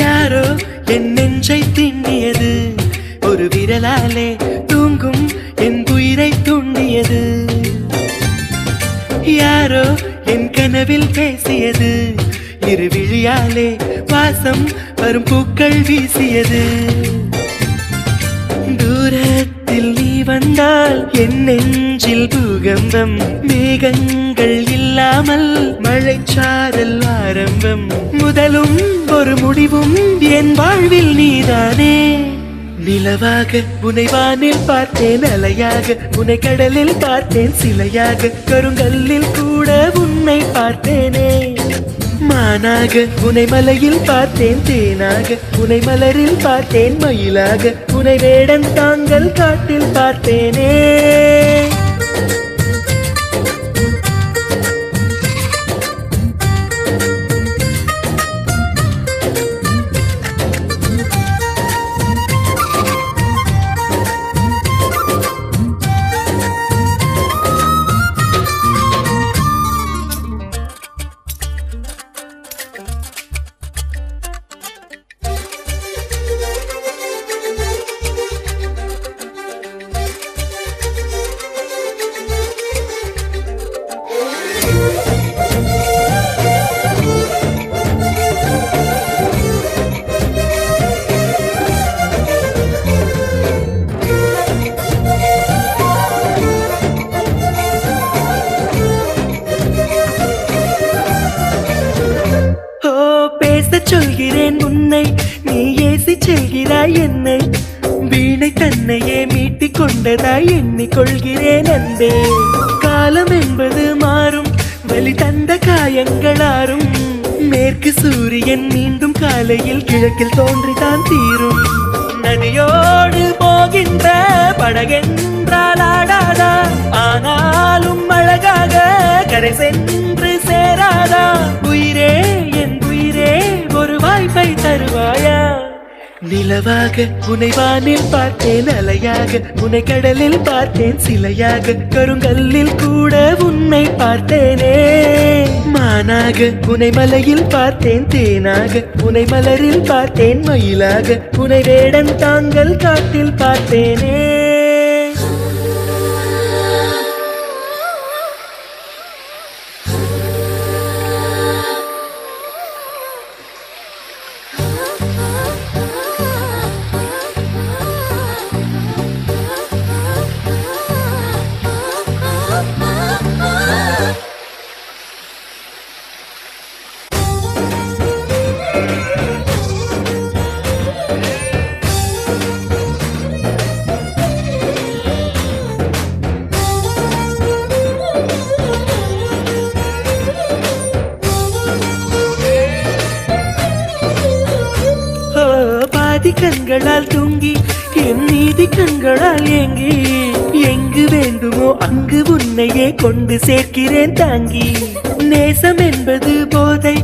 யாரோ என் நெஞ்சை திண்ணியது, ஒரு விரலாலே தூங்கும் என் உயிரை தூண்டியது. யாரோ என் கனவில் பேசியது, இரு விழியாலே வாசம் வரும் பூக்கள் வீசியது. தூரத்தில் நீ வந்தால் என் நெஞ்சில் பூகம்பம், மேகங்கள் இல்லாமல் மழைச்சாரல் ஆரம்பம். முதலும் ஒரு முடிவும் என் வாழ்வில் நீதானே. நிலவாக உனை வானில் பார்த்தேன், அலையாக உனை கடலில் பார்த்தேன், சிலையாக கருங்கல்லில் கூட உன்னை பார்த்தேனே. மானாக உனை மலையில் பார்த்தேன், தேனாக உனை மலரில் பார்த்தேன், மயிலாக உனை வேடன் தாங்கள் காட்டில் பார்த்தேனே. சொல்கிறேன் உன்னை, நீ ஏசி செல்கிறாய் என்னை. வீணை தன்னையே மீட்டிக் கொண்டதாய் எண்ணிக்கொள்கிறேன் அன்பே. காலம் என்பது மாறும், வலி தந்த காயங்களாரும். மேற்கு சூரியன் மீண்டும் காலையில் கிழக்கில் தோன்றிதான் தீரும். நதியோடு போகின்ற படகென்றால் ஆடாதா, ஆனாலும் அழகாக கரை சென்று சேராதா. உயிரே என் உயிரே, ஒரு வாய்ப்பை தருவாயா. நிலவாக உனை வானில் பார்த்தேன், அலையாக உனை கடலில் பார்த்தேன், சிலையாக கருங்கல்லில் கூட உன்னை பார்த்தேனே. மானாக உனை மலையில் பார்த்தேன், தேனாக உனை மலரில் பார்த்தேன், மயிலாக உனை வேடன் தாங்கள் காட்டில் பார்த்தேனே. கண்களால் தூங்கி என் நீதி கண்களால் ஏங்கி, எங்கு வேண்டுமோ அங்கு உன்னையே கொண்டு சேர்க்கிறேன் தாங்கி. நேசம் என்பது போதை,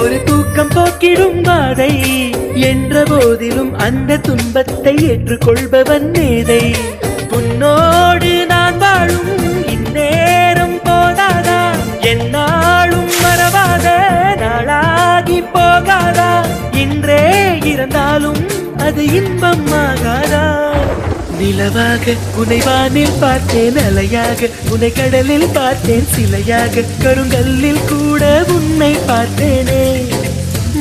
ஒரு தூக்கம் போக்கிடும் பாதை. என்ற போதிலும் அந்த துன்பத்தை ஏற்றுக்கொள்பவன் மேதை. உன்னோடு நான் வாழும் இந்நேரம் போதாதா, என்னாலும் மறவாத நாளாகி போகாதா. இன்றே இருந்தாலும் அது இன்பம் ஆகாதா. நிலவாக உனை வானில் பார்த்தேன், அலையாக உனை கடலில் பார்த்தேன், சிலையாக கருங்கல்லில் கூட உன்னை பார்த்தேனே.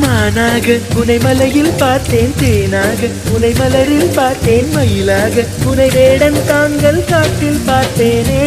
மானாக உனை மலையில் பார்த்தேன், தேனாக உனை மலரில் பார்த்தேன், மயிலாக உனை வேடன் தாங்கள் காட்டில் பார்த்தேனே.